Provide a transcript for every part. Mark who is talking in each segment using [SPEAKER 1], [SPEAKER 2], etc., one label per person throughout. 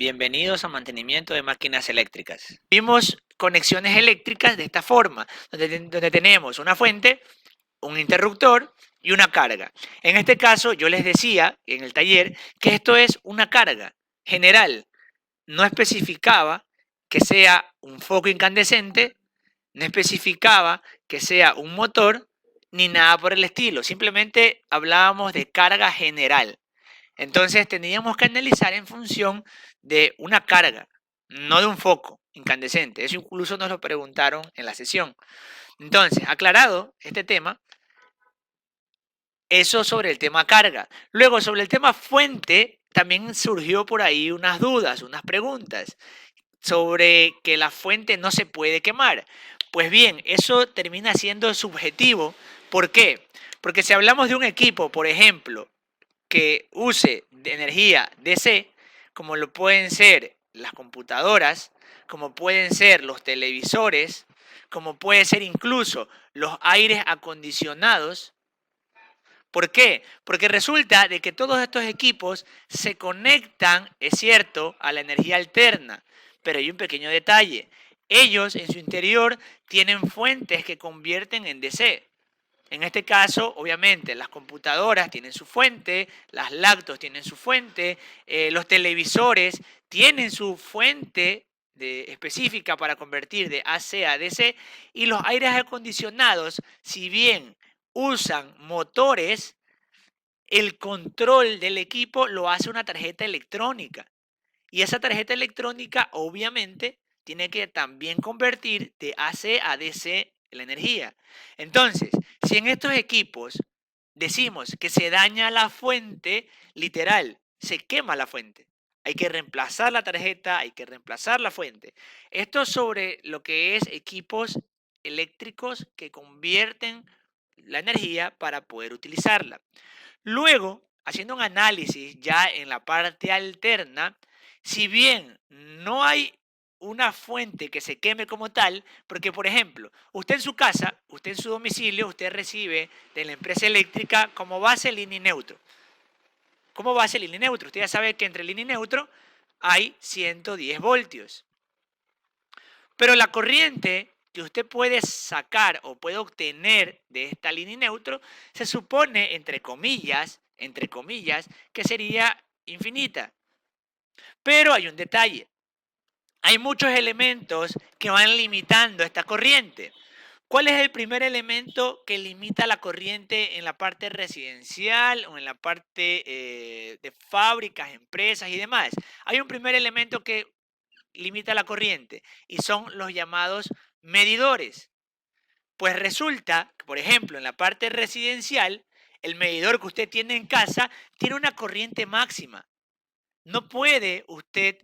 [SPEAKER 1] Bienvenidos a mantenimiento de máquinas eléctricas. Vimos conexiones eléctricas de esta forma, donde tenemos una fuente, un interruptor y una carga. En este caso, yo les decía en el taller que esto es una carga general. No especificaba que sea un foco incandescente, no especificaba que sea un motor, ni nada por el estilo. Simplemente hablábamos de carga general. Entonces teníamos que analizar en función de una carga, no de un foco incandescente. Eso incluso nos lo preguntaron en la sesión. Entonces, aclarado este tema, eso sobre el tema carga. Luego, sobre el tema fuente, también surgió por ahí unas dudas, unas preguntas sobre que la fuente no se puede quemar. Pues bien, eso termina siendo subjetivo. ¿Por qué? Porque si hablamos de un equipo, por ejemplo, que use de energía DC, como lo pueden ser las computadoras, como pueden ser los televisores, como puede ser incluso los aires acondicionados. ¿Por qué? Porque resulta de que todos estos equipos se conectan, es cierto, a la energía alterna, pero hay un pequeño detalle. Ellos en su interior tienen fuentes que convierten en DC. En este caso, obviamente, las computadoras tienen su fuente, las laptops tienen su fuente, los televisores tienen su fuente específica para convertir de AC a DC, y los aires acondicionados, si bien usan motores, el control del equipo lo hace una tarjeta electrónica. Y esa tarjeta electrónica, obviamente, tiene que también convertir de AC a DC la energía. Entonces, si en estos equipos decimos que se daña la fuente, literal, se quema la fuente. Hay que reemplazar la tarjeta, hay que reemplazar la fuente. Esto sobre lo que es equipos eléctricos que convierten la energía para poder utilizarla. Luego, haciendo un análisis ya en la parte alterna, si bien no hay una fuente que se queme como tal, porque por ejemplo, usted en su casa, usted en su domicilio, usted recibe de la empresa eléctrica como base línea y neutro. Como base línea y neutro. Usted ya sabe que entre línea y neutro hay 110 voltios. Pero la corriente que usted puede sacar o puede obtener de esta línea y neutro se supone, entre comillas, que sería infinita. Pero hay un detalle. Hay muchos elementos que van limitando esta corriente. ¿Cuál es el primer elemento que limita la corriente en la parte residencial o en la parte de fábricas, empresas y demás? Hay un primer elemento que limita la corriente y son los llamados medidores. Pues resulta que, por ejemplo, en la parte residencial, el medidor que usted tiene en casa tiene una corriente máxima. No puede usted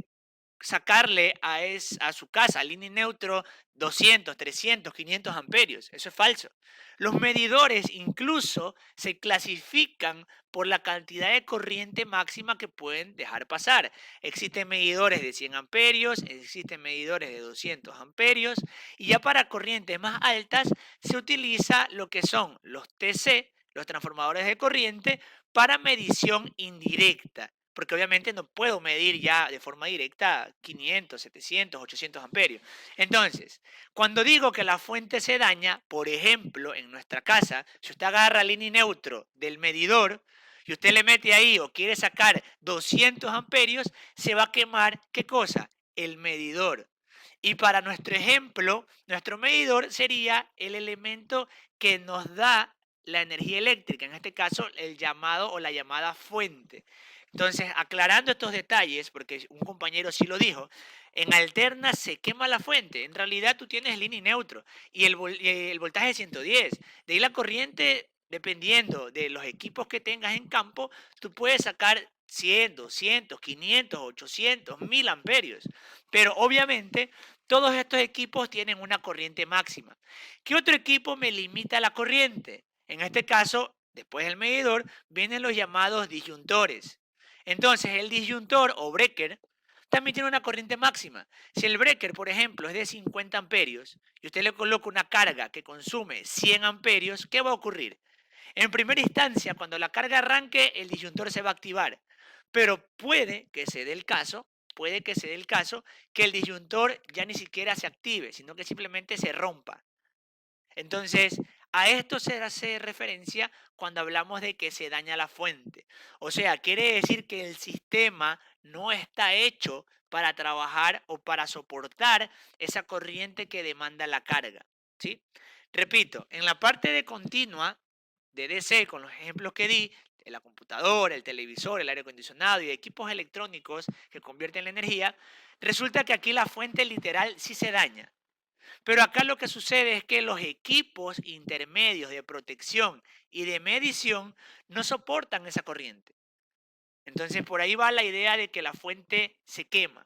[SPEAKER 1] sacarle a su casa, línea y neutro, 200, 300, 500 amperios. Eso es falso. Los medidores incluso se clasifican por la cantidad de corriente máxima que pueden dejar pasar. Existen medidores de 100 amperios, existen medidores de 200 amperios, y ya para corrientes más altas se utiliza lo que son los TC, los transformadores de corriente, para medición indirecta, porque obviamente no puedo medir ya de forma directa 500, 700, 800 amperios. Entonces, cuando digo que la fuente se daña, por ejemplo, en nuestra casa, si usted agarra línea y neutro del medidor y usted le mete ahí o quiere sacar 200 amperios, se va a quemar, ¿qué cosa? El medidor. Y para nuestro ejemplo, nuestro medidor sería el elemento que nos da la energía eléctrica, en este caso el llamado o la llamada fuente. Entonces, aclarando estos detalles, porque un compañero sí lo dijo, en alterna se quema la fuente. En realidad tú tienes línea y neutro y el voltaje es 110. De ahí la corriente, dependiendo de los equipos que tengas en campo, tú puedes sacar 100, 200, 500, 800, 1000 amperios. Pero obviamente todos estos equipos tienen una corriente máxima. ¿Qué otro equipo me limita la corriente? En este caso, después del medidor, vienen los llamados disyuntores. Entonces, el disyuntor o breaker también tiene una corriente máxima. Si el breaker, por ejemplo, es de 50 amperios y usted le coloca una carga que consume 100 amperios, ¿qué va a ocurrir? En primera instancia, cuando la carga arranque, el disyuntor se va a activar. Pero puede que se dé el caso puede que se dé el caso que el disyuntor ya ni siquiera se active, sino que simplemente se rompa. Entonces, a esto se hace referencia cuando hablamos de que se daña la fuente. O sea, quiere decir que el sistema no está hecho para trabajar o para soportar esa corriente que demanda la carga. ¿Sí? Repito, en la parte de continua de DC, con los ejemplos que di, de la computadora, el televisor, el aire acondicionado y equipos electrónicos que convierten la energía, resulta que aquí la fuente literal sí se daña. Pero acá lo que sucede es que los equipos intermedios de protección y de medición no soportan esa corriente. Entonces, por ahí va la idea de que la fuente se quema.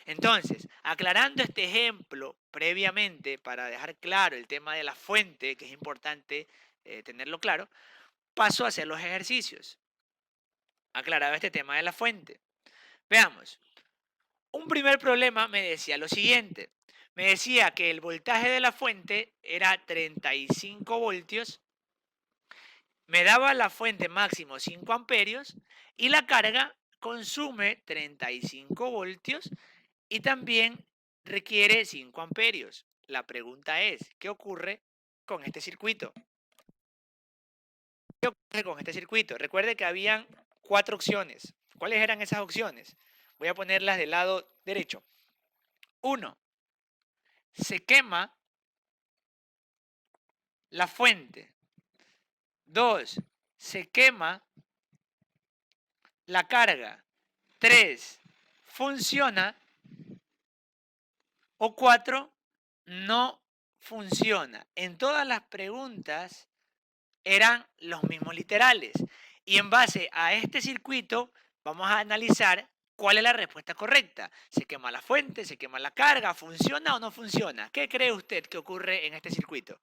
[SPEAKER 1] Entonces, aclarando este ejemplo previamente para dejar claro el tema de la fuente, que es importante tenerlo claro, paso a hacer los ejercicios. Aclarado este tema de la fuente. Veamos. Un primer problema me decía lo siguiente. Me decía que el voltaje de la fuente era 35 voltios, me daba la fuente máximo 5 amperios y la carga consume 35 voltios y también requiere 5 amperios. La pregunta es, ¿qué ocurre con este circuito? ¿Qué ocurre con este circuito? Recuerde que habían 4 opciones. ¿Cuáles eran esas opciones? Voy a ponerlas del lado derecho. 1. Se quema la fuente. 2. Se quema la carga. 3. Funciona. O 4. No funciona. En todas las preguntas eran los mismos literales. Y en base a este circuito vamos a analizar cuál es la respuesta correcta. ¿Se quema la fuente? ¿Se quema la carga? ¿Funciona o no funciona? ¿Qué cree usted que ocurre en este circuito?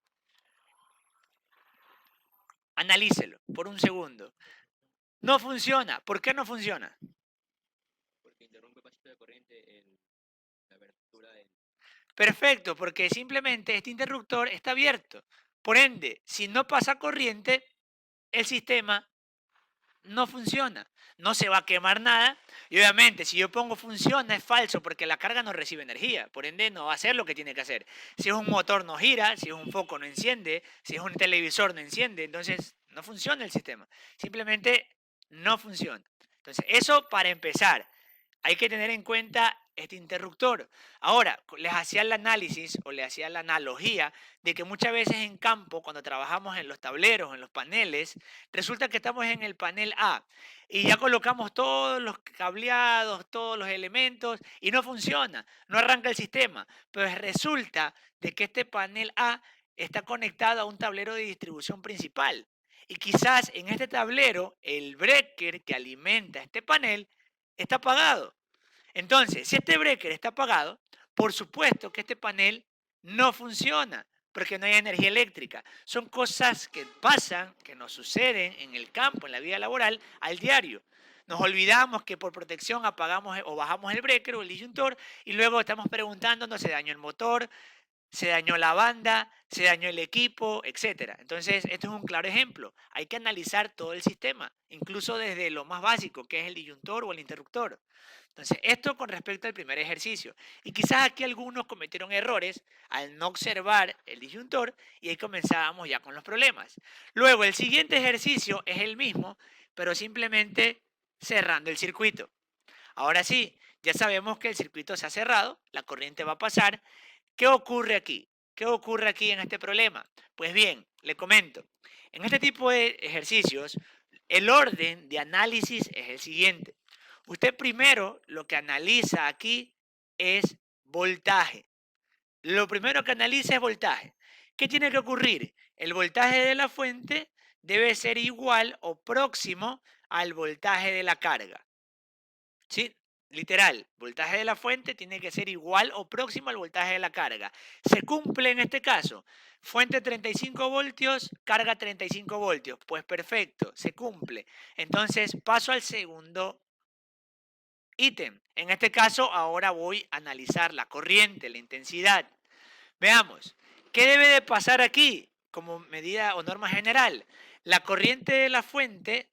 [SPEAKER 1] Analícelo por un segundo. No funciona. ¿Por qué no funciona?
[SPEAKER 2] Porque interrumpe el pasillo de corriente en la abertura del...
[SPEAKER 1] Perfecto, porque simplemente este interruptor está abierto. Por ende, si no pasa corriente, el sistema no funciona. No se va a quemar nada. Y obviamente, si yo pongo funciona, es falso porque la carga no recibe energía. Por ende, no va a hacer lo que tiene que hacer. Si es un motor, no gira. Si es un foco, no enciende. Si es un televisor, no enciende. Entonces, no funciona el sistema. Simplemente no funciona. Entonces, eso para empezar. Hay que tener en cuenta este interruptor. Ahora, les hacía el análisis o le hacía la analogía de que muchas veces en campo, cuando trabajamos en los tableros, en los paneles, resulta que estamos en el panel A y ya colocamos todos los cableados, todos los elementos y no funciona, no arranca el sistema. Pues resulta de que este panel A está conectado a un tablero de distribución principal. Y quizás en este tablero el breaker que alimenta este panel está apagado. Entonces, si este breaker está apagado, por supuesto que este panel no funciona porque no hay energía eléctrica. Son cosas que pasan, que nos suceden en el campo, en la vida laboral, al diario. Nos olvidamos que por protección apagamos o bajamos el breaker o el disyuntor y luego estamos preguntándonos, ¿se dañó el motor? ¿Se dañó la banda? ¿Se dañó el equipo? Etcétera. Entonces, esto es un claro ejemplo. Hay que analizar todo el sistema, incluso desde lo más básico, que es el disyuntor o el interruptor. Entonces, esto con respecto al primer ejercicio. Y quizás aquí algunos cometieron errores al no observar el disyuntor y ahí comenzábamos ya con los problemas. Luego, el siguiente ejercicio es el mismo, pero simplemente cerrando el circuito. Ahora sí, ya sabemos que el circuito se ha cerrado, la corriente va a pasar. ¿Qué ocurre aquí? ¿Qué ocurre aquí en este problema? Pues bien, le comento. En este tipo de ejercicios, el orden de análisis es el siguiente. Usted primero lo que analiza aquí es voltaje. Lo primero que analiza es voltaje. ¿Qué tiene que ocurrir? El voltaje de la fuente debe ser igual o próximo al voltaje de la carga. ¿Sí? Literal, voltaje de la fuente tiene que ser igual o próximo al voltaje de la carga. Se cumple en este caso. Fuente 35 voltios, carga 35 voltios. Pues perfecto, se cumple. Entonces paso al segundo ítem. En este caso, ahora voy a analizar la corriente, la intensidad. Veamos, ¿qué debe de pasar aquí como medida o norma general? La corriente de la fuente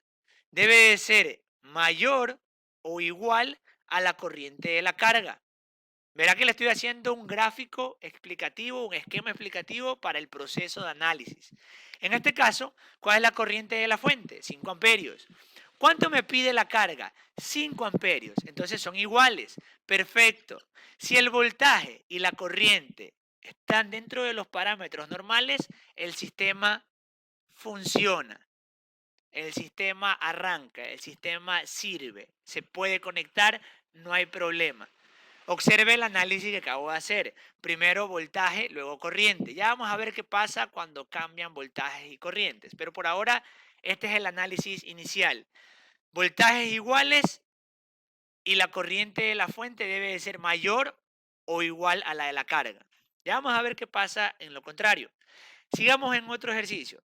[SPEAKER 1] debe de ser mayor o igual a la corriente de la carga. Verá que le estoy haciendo un gráfico explicativo, un esquema explicativo para el proceso de análisis. En este caso, ¿cuál es la corriente de la fuente? 5 amperios. ¿Cuánto me pide la carga? 5 amperios. Entonces son iguales. Perfecto. Si el voltaje y la corriente están dentro de los parámetros normales, el sistema funciona. El sistema arranca, el sistema sirve, se puede conectar, no hay problema. Observe el análisis que acabo de hacer. Primero voltaje, luego corriente. Ya vamos a ver qué pasa cuando cambian voltajes y corrientes. Pero por ahora, este es el análisis inicial. Voltajes iguales y la corriente de la fuente debe de ser mayor o igual a la de la carga. Ya vamos a ver qué pasa en lo contrario. Sigamos en otro ejercicio.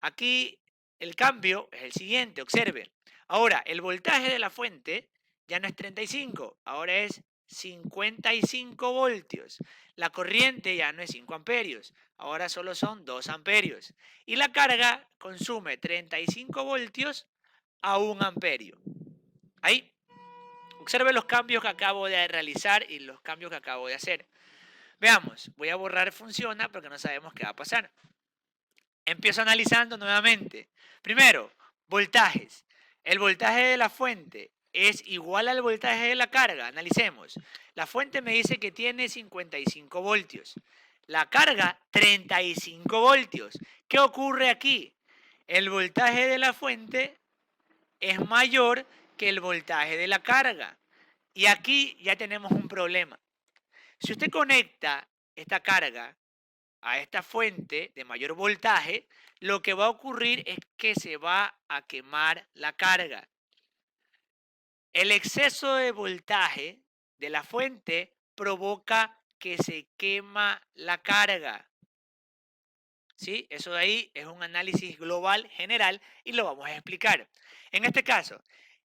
[SPEAKER 1] Aquí el cambio es el siguiente, observe. Ahora, el voltaje de la fuente ya no es 35, ahora es 55 voltios. La corriente ya no es 5 amperios, ahora solo son 2 amperios. Y la carga consume 35 voltios a 1 amperio. Ahí, observe los cambios que acabo de realizar y los cambios que acabo de hacer. Veamos, voy a borrar funciona porque no sabemos qué va a pasar. Empiezo analizando nuevamente. Primero, voltajes. El voltaje de la fuente es igual al voltaje de la carga. Analicemos. La fuente me dice que tiene 55 voltios. La carga, 35 voltios. ¿Qué ocurre aquí? El voltaje de la fuente es mayor que el voltaje de la carga. Y aquí ya tenemos un problema. Si usted conecta esta carga a esta fuente de mayor voltaje, lo que va a ocurrir es que se va a quemar la carga. El exceso de voltaje de la fuente provoca que se quema la carga. ¿Sí? Eso de ahí es un análisis global general y lo vamos a explicar. En este caso,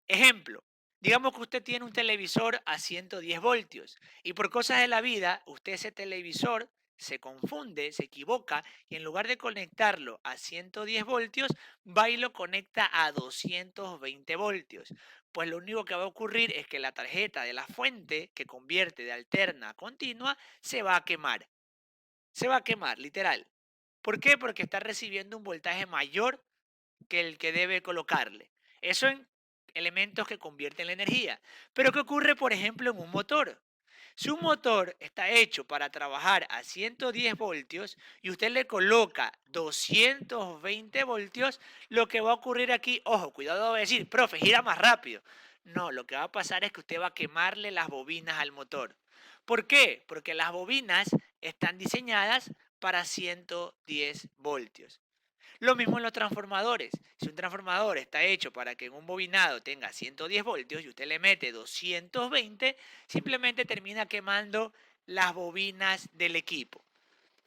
[SPEAKER 1] ejemplo, digamos que usted tiene un televisor a 110 voltios y por cosas de la vida, usted ese televisor se confunde, se equivoca y en lugar de conectarlo a 110 voltios, va y lo conecta a 220 voltios. Pues lo único que va a ocurrir es que la tarjeta de la fuente que convierte de alterna a continua se va a quemar. Se va a quemar, literal. ¿Por qué? Porque está recibiendo un voltaje mayor que el que debe colocarle. Eso en elementos que convierten la energía. Pero ¿qué ocurre, por ejemplo, en un motor? Si un motor está hecho para trabajar a 110 voltios y usted le coloca 220 voltios, lo que va a ocurrir aquí, ojo, cuidado, va a decir, profe, gira más rápido. No, lo que va a pasar es que usted va a quemarle las bobinas al motor. ¿Por qué? Porque las bobinas están diseñadas para 110 voltios. Lo mismo en los transformadores. Si un transformador está hecho para que en un bobinado tenga 110 voltios y usted le mete 220, simplemente termina quemando las bobinas del equipo.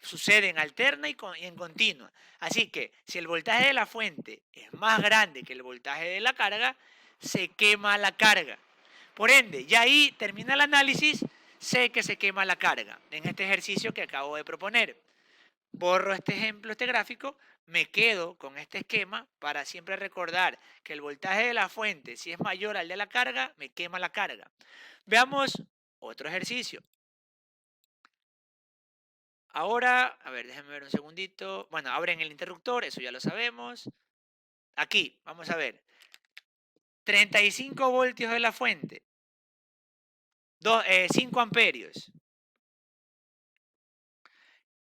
[SPEAKER 1] Sucede en alterna y en continua. Así que si el voltaje de la fuente es más grande que el voltaje de la carga, se quema la carga. Por ende, ya ahí termina el análisis, sé que se quema la carga en este ejercicio que acabo de proponer. Borro este ejemplo, este gráfico, me quedo con este esquema para siempre recordar que el voltaje de la fuente, si es mayor al de la carga, me quema la carga. Veamos otro ejercicio. Ahora, a ver, déjenme ver un segundito. Bueno, abren el interruptor, eso ya lo sabemos. Aquí, vamos a ver. 35 voltios de la fuente. 5 amperios.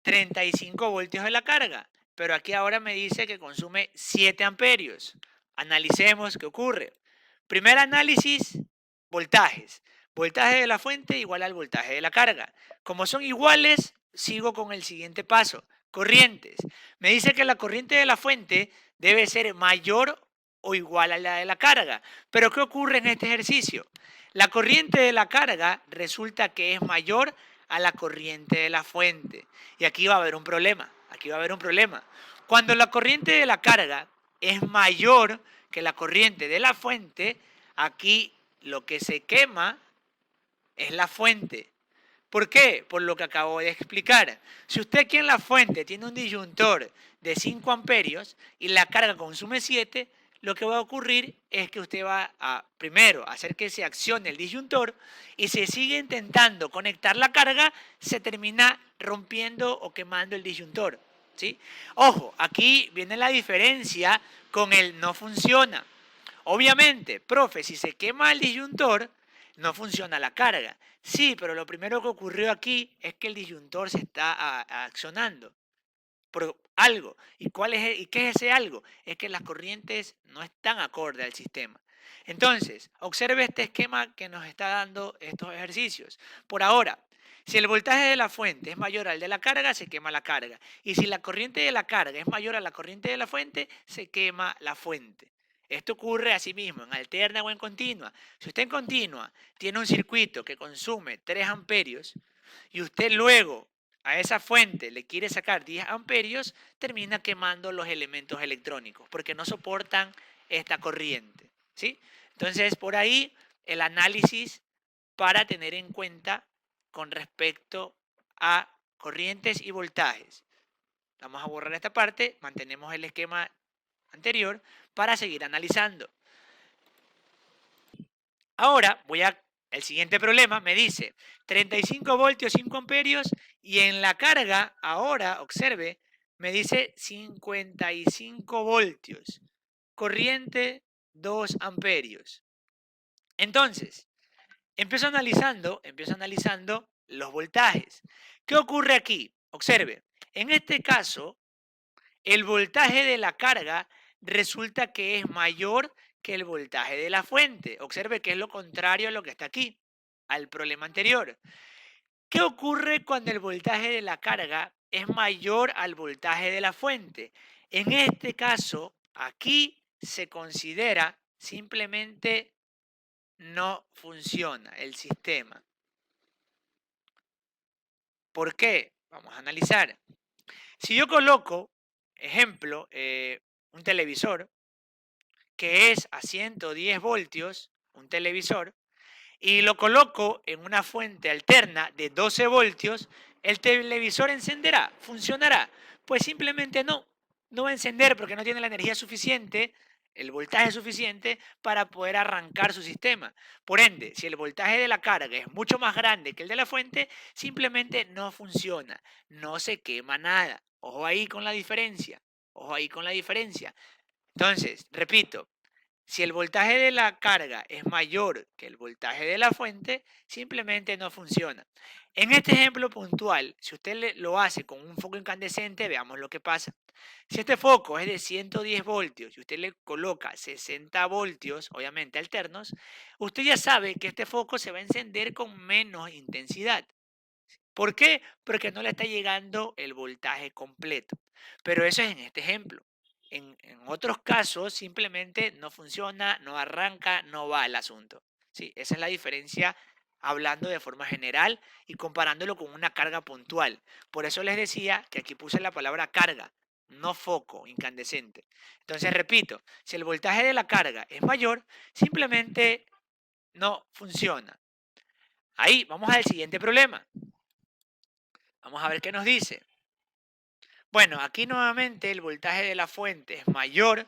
[SPEAKER 1] 35 voltios de la carga, pero aquí ahora me dice que consume 7 amperios. Analicemos qué ocurre. Primer análisis, voltajes. Voltaje de la fuente igual al voltaje de la carga. Como son iguales, sigo con el siguiente paso. Corrientes. Me dice que la corriente de la fuente debe ser mayor o igual a la de la carga. Pero ¿qué ocurre en este ejercicio? La corriente de la carga resulta que es mayor a la corriente de la fuente. Y aquí va a haber un problema. Aquí va a haber un problema. Cuando la corriente de la carga es mayor que la corriente de la fuente, aquí lo que se quema es la fuente. ¿Por qué? Por lo que acabo de explicar. Si usted aquí en la fuente tiene un disyuntor de 5 amperios y la carga consume 7, lo que va a ocurrir es que usted va a, primero, hacer que se accione el disyuntor y si sigue intentando conectar la carga, se termina rompiendo o quemando el disyuntor, ¿sí? Ojo, aquí viene la diferencia con el no funciona. Obviamente, profe, si se quema el disyuntor, no funciona la carga. Sí, pero lo primero que ocurrió aquí es que el disyuntor se está accionando por algo. ¿Y y qué es ese algo? Es que las corrientes no están acorde al sistema. Entonces, observe este esquema que nos está dando estos ejercicios. Por ahora, si el voltaje de la fuente es mayor al de la carga, se quema la carga. Y si la corriente de la carga es mayor a la corriente de la fuente, se quema la fuente. Esto ocurre así mismo, en alterna o en continua. Si usted en continua tiene un circuito que consume 3 amperios y usted luego a esa fuente le quiere sacar 10 amperios, termina quemando los elementos electrónicos porque no soportan esta corriente, ¿sí? Entonces, por ahí el análisis para tener en cuenta con respecto a corrientes y voltajes. Vamos a borrar esta parte, mantenemos el esquema anterior para seguir analizando. Ahora el siguiente problema me dice 35 voltios 5 amperios y en la carga, ahora, observe, me dice 55 voltios, corriente 2 amperios. Entonces, empiezo analizando los voltajes. ¿Qué ocurre aquí? Observe, en este caso, el voltaje de la carga resulta que es mayor que el voltaje de la fuente. Observe que es lo contrario a lo que está aquí, al problema anterior. ¿Qué ocurre cuando el voltaje de la carga es mayor al voltaje de la fuente? En este caso, aquí se considera simplemente no funciona el sistema. ¿Por qué? Vamos a analizar. Si yo coloco, ejemplo, un televisor que es a 110 voltios, un televisor, y lo coloco en una fuente alterna de 12 voltios, ¿el televisor encenderá? ¿Funcionará? Pues simplemente no. No va a encender porque no tiene la energía suficiente, el voltaje suficiente para poder arrancar su sistema. Por ende, si el voltaje de la carga es mucho más grande que el de la fuente, simplemente no funciona. No se quema nada. Ojo ahí con la diferencia. Ojo ahí con la diferencia. Entonces, repito, si el voltaje de la carga es mayor que el voltaje de la fuente, simplemente no funciona. En este ejemplo puntual, si usted lo hace con un foco incandescente, veamos lo que pasa. Si este foco es de 110 voltios y usted le coloca 60 voltios, obviamente alternos, usted ya sabe que este foco se va a encender con menos intensidad. ¿Por qué? Porque no le está llegando el voltaje completo. Pero eso es en este ejemplo. En otros casos simplemente no funciona, no arranca, no va el asunto. ¿Sí? Esa es la diferencia hablando de forma general y comparándolo con una carga puntual. Por eso les decía que aquí puse la palabra carga, no foco incandescente. Entonces, repito, si el voltaje de la carga es mayor, simplemente no funciona. Ahí vamos al siguiente problema. Vamos a ver qué nos dice. Bueno, aquí nuevamente el voltaje de la fuente es mayor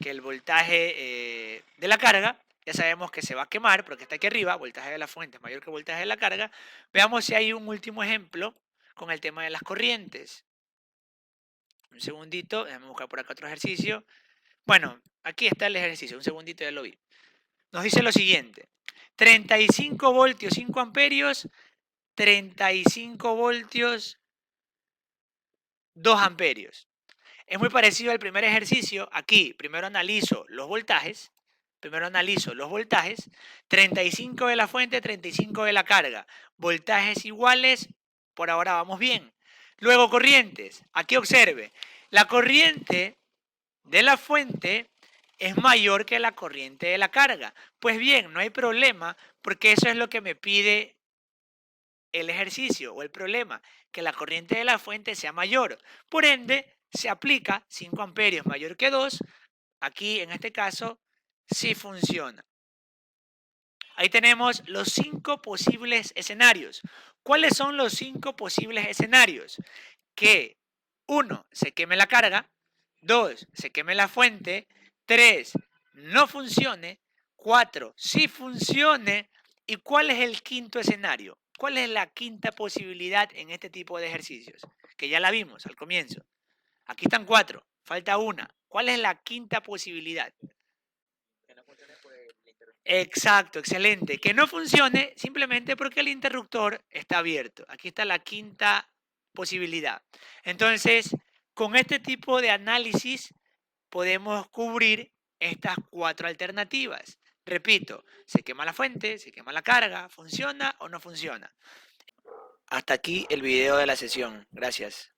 [SPEAKER 1] que el voltaje de la carga. Ya sabemos que se va a quemar porque está aquí arriba, voltaje de la fuente es mayor que el voltaje de la carga. Veamos si hay un último ejemplo con el tema de las corrientes. Un segundito, déjame buscar por acá otro ejercicio. Bueno, aquí está el ejercicio, un segundito ya lo vi. Nos dice lo siguiente, 35 voltios 5 amperios, 35 voltios 2 amperios. Es muy parecido al primer ejercicio. Aquí primero analizo los voltajes. 35 de la fuente, 35 de la carga. Voltajes iguales, por ahora vamos bien. Luego corrientes. Aquí observe, la corriente de la fuente es mayor que la corriente de la carga. Pues bien, no hay problema porque eso es lo que me pide el ejercicio o el problema, que la corriente de la fuente sea mayor. Por ende, se aplica 5 amperios mayor que 2. Aquí, en este caso, sí funciona. Ahí tenemos los 5 posibles escenarios. ¿Cuáles son los 5 posibles escenarios? Que 1, se queme la carga. 2, se queme la fuente. 3, no funcione. 4, sí funcione. ¿Y cuál es el quinto escenario? ¿Cuál es la quinta posibilidad en este tipo de ejercicios? Que ya la vimos al comienzo. Aquí están 4, falta una. ¿Cuál es la quinta posibilidad?
[SPEAKER 2] Que no funcione por el interruptor.
[SPEAKER 1] Exacto, excelente. Que no funcione simplemente porque el interruptor está abierto. Aquí está la quinta posibilidad. Entonces, con este tipo de análisis podemos cubrir estas 4 alternativas. Repito, se quema la fuente, se quema la carga, ¿funciona o no funciona? Hasta aquí el video de la sesión. Gracias.